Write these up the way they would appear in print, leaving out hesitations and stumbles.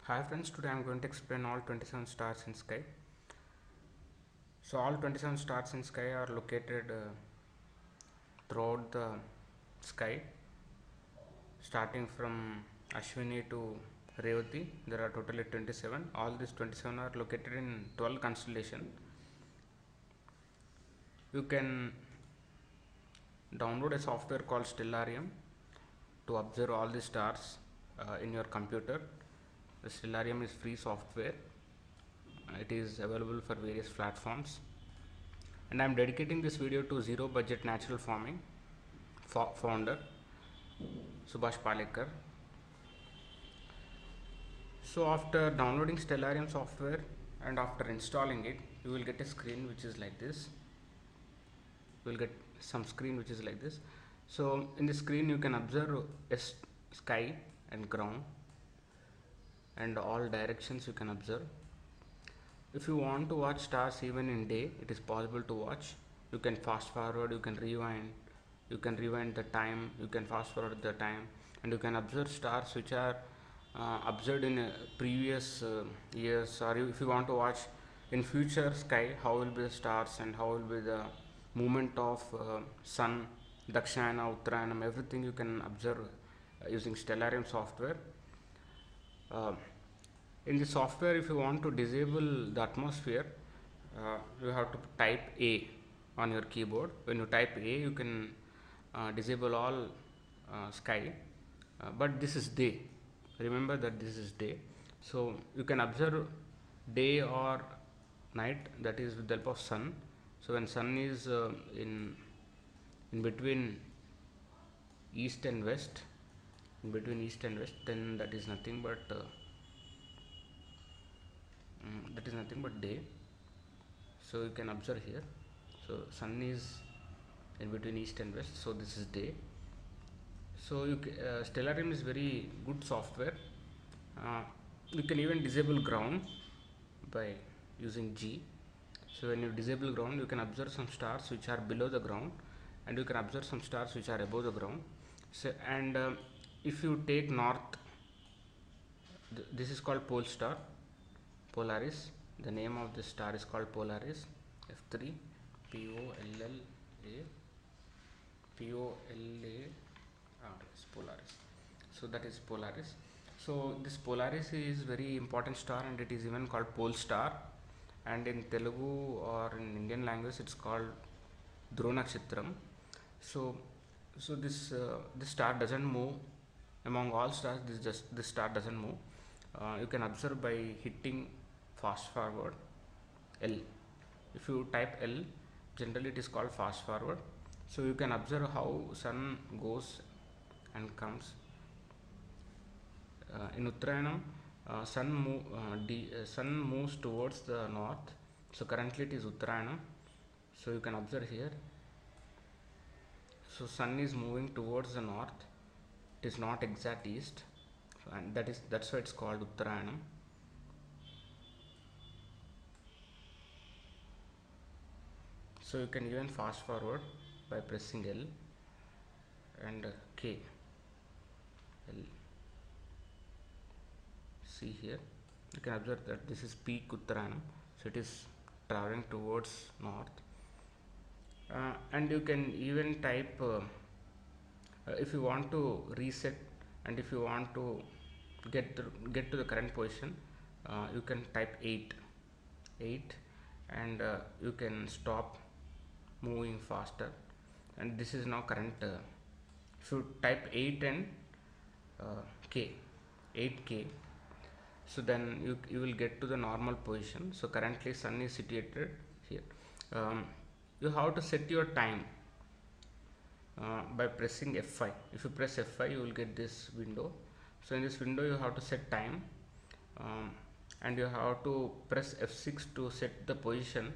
Hi friends, today I am going to explain all 27 stars in sky. So all 27 stars in sky are located throughout the sky, starting from Ashwini to Revati. There are totally 27. All these 27 are located in 12 constellations. You can download a software called Stellarium to observe all the stars in your computer. The Stellarium is free software. It is available for various platforms, and I am dedicating this video to Zero Budget Natural Farming founder Subhash Palekar. So after downloading Stellarium software and after installing it, you will get a screen which is like this. You will get some screen which is like this. So in the screen you can observe a sky and ground, and all directions you can observe. If you want to watch stars even in day, it is possible to watch. You can fast forward, you can rewind the time, you can fast forward the time, and you can observe stars which are observed in previous years, or if you want to watch in future sky how will be the stars and how will be the movement of sun, Dakshayana, Uttarayanam, everything you can observe using Stellarium software. In the software, if you want to disable the atmosphere, you have to type A on your keyboard. When you type A, you can disable all sky, but this is day. Remember that this is day. So you can observe day or night, that is with the help of sun. So when sun is in between east and west, then that is nothing but day. So you can observe here. So sun is in between east and west, so this is day. So Stellarium is very good software. You can even disable ground by using G. So when you disable ground, you can observe some stars which are below the ground, and you can observe some stars which are above the ground. So and if you take north, this is called pole star, Polaris. The name of this star is called Polaris. F3 P-O-L-A Polaris. So that is Polaris. So this Polaris is very important star, and it is even called pole star, and in Telugu or in Indian language it's called Dhruva. So this star doesn't move. Among all stars, this star doesn't move. You can observe by hitting fast forward L. If you type L, generally it is called fast forward. So you can observe how sun goes and comes. In Uttarayanam, sun moves towards the north. So currently it is Uttarayanam. So you can observe here. So sun is moving towards the north. It is not exact east, and that's why it's called Uttarayanam. So you can even fast forward by pressing L and K. L. See here, you can observe that this is peak Uttarayanam, so it is traveling towards north. And you can even type if you want to reset, and if you want to get to the current position, you can type 8, and you can stop moving faster, and this is now current. If you type 8 and K, 8K, so then you will get to the normal position. So currently sun is situated here. You have to set your time by pressing F5. If you press F5, you will get this window. So in this window you have to set time, and you have to press F6 to set the position.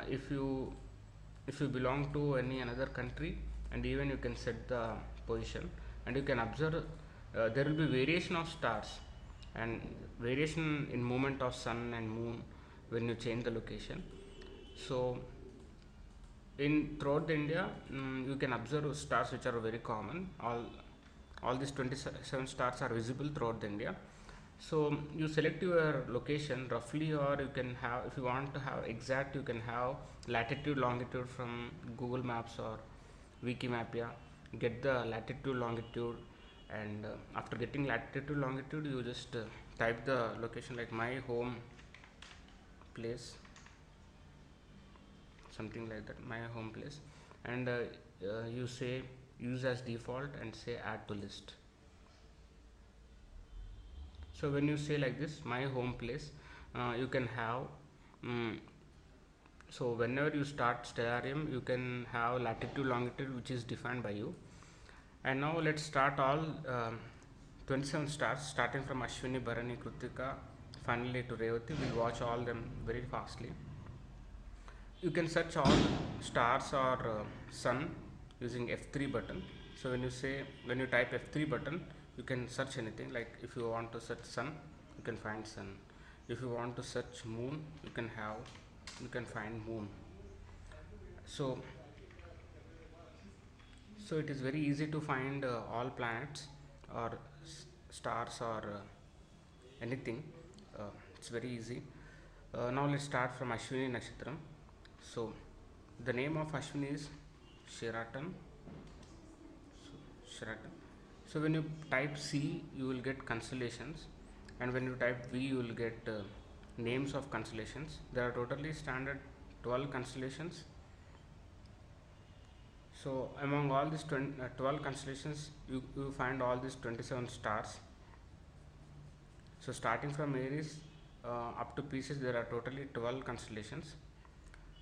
If you belong to any another country, and even you can set the position, and you can observe there will be variation of stars and variation in movement of sun and moon when you change the location. So throughout India, you can observe stars which are very common. All these 27 stars are visible throughout India. So you select your location roughly, or you can have, if you want to have exact, you can have latitude longitude from Google Maps or Wikimapia. Get the latitude longitude, and after getting latitude longitude, you just type the location like my home place, something like that, my home place, and you say use as default and say add to list. So when you say like this, my home place, you can have um, so whenever you start Stellarium, you can have latitude longitude which is defined by you. And now let's start all 27 stars starting from Ashwini, Bharani, Kritika, finally to Revati. We'll watch all them very fastly. You can search all stars or sun using F3 button. So when you type F3 button, you can search anything. Like if you want to search sun, you can find sun. If you want to search moon, you can find moon. So it is very easy to find all planets or stars or anything. It's very easy. Now let's start from Ashwini Nakshatram. So the name of Ashwini is Sheraton. Sheraton. So when you type C, you will get constellations, and when you type V, you will get names of constellations. There are totally standard 12 constellations. So among all these 12 constellations, you find all these 27 stars. So starting from Aries up to Pisces, there are totally 12 constellations.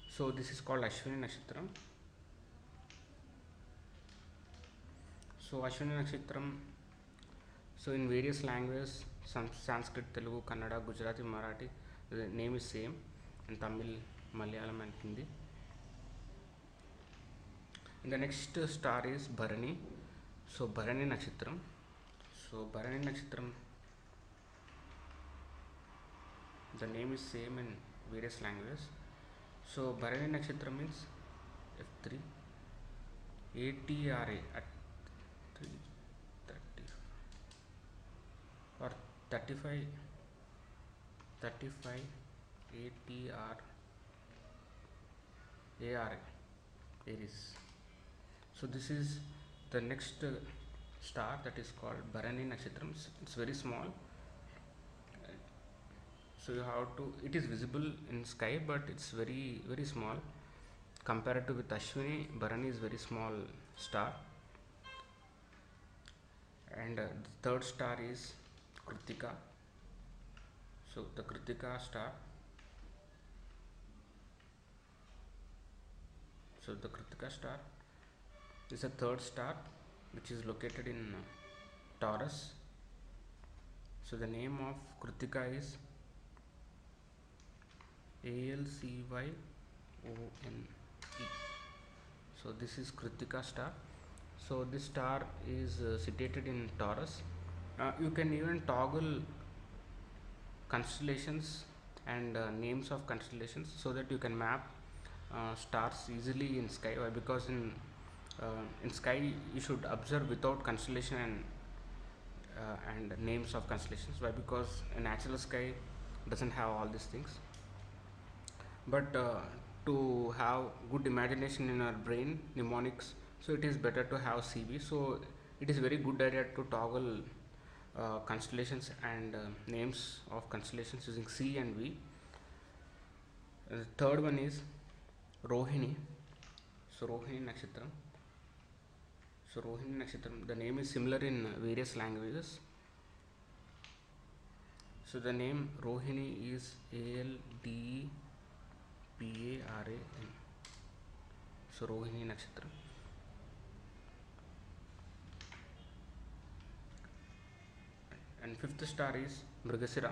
So this is called Ashwini Nakshatram. So Ashwini Nakshatram, so in various languages, some Sanskrit, Telugu, Kannada, Gujarati, Marathi, the name is same, and Tamil, Malayalam and Hindi. And the next star is Bharani. So Bharani Nakshatram. So Bharani Nakshatram, the name is same in various languages. So Bharani Nakshatram means F3 ATRA at 330 or 35 ARA Aries. So this is the next star, that is called Bharani Nakshatram. It's very small. So you have to, it is visible in sky, but it's very small compared to with Ashwini. Bharani is very small star. And the third star is Kritika. So the Kritika star. So the Kritika star is a third star which is located in Taurus. So the name of Kritika is ALCYONE. So this is Kritika star. So this star is situated in Taurus. You can even toggle constellations and names of constellations so that you can map stars easily in sky. Why? Because in sky you should observe without constellation and names of constellations. Why? Because a natural sky doesn't have all these things. But to have good imagination in our brain, mnemonics, so it is better to have CV. So it is very good idea to toggle constellations and names of constellations using C and V. The third one is Rohini. So Rohini Nakshatram. So Rohini Nakshatram, the name is similar in various languages. So the name Rohini is ALDEPARAN. So Rohini Nakshatram. And fifth star is Mrigasira.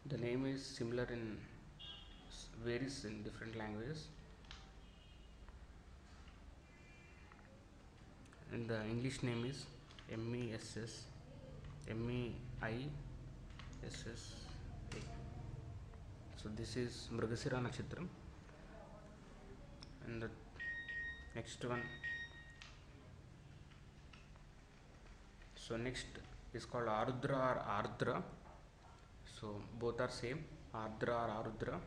The name is similar in varies in different languages. And the English name is MEISSA. So this is Mrigasira Nakshatram. And the next one, so next is called Arudra or Ardra. So both are same, Ardra or Arudra.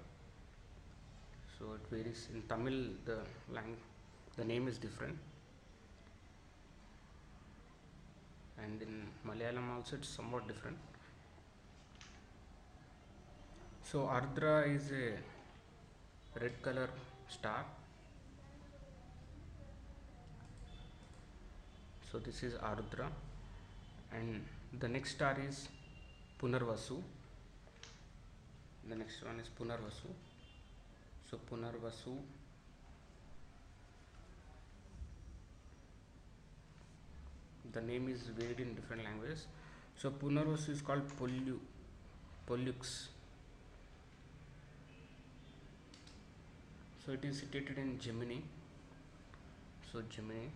So it varies. In Tamil the name is different, and in Malayalam also it's somewhat different. So Ardra is a red color star. So this is Ardra, and the next star is Punarvasu. The next one is Punarvasu. So Punarvasu, the name is varied in different languages. So Punarvasu is called Pollux. So it is situated in Gemini. So Gemini.